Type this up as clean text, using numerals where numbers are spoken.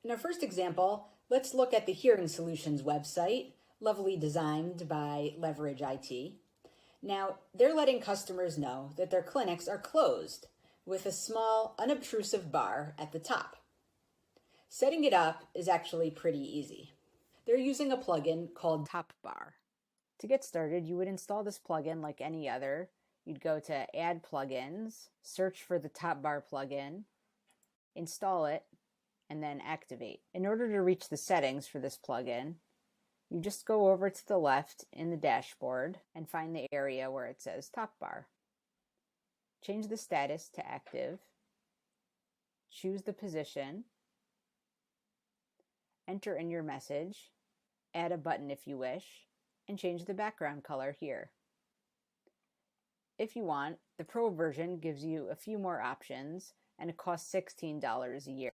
In our first example, let's look at the Hearing Solutions website, lovely designed by Leverage IT. Now, they're letting customers know that their clinics are closed with a small, unobtrusive bar at the top. Setting it up is actually pretty easy. They're using a plugin called Top Bar. To get started, you would install this plugin like any other. You'd go to Add Plugins, search for the Top Bar plugin, install it, and then activate. In order to reach the settings for this plugin, you just go over to the left in the dashboard and find the area where it says Top Bar. Change the status to active, choose the position, enter in your message, add a button if you wish, and change the background color here. If you want, the Pro version gives you a few more options and it costs $16 a year.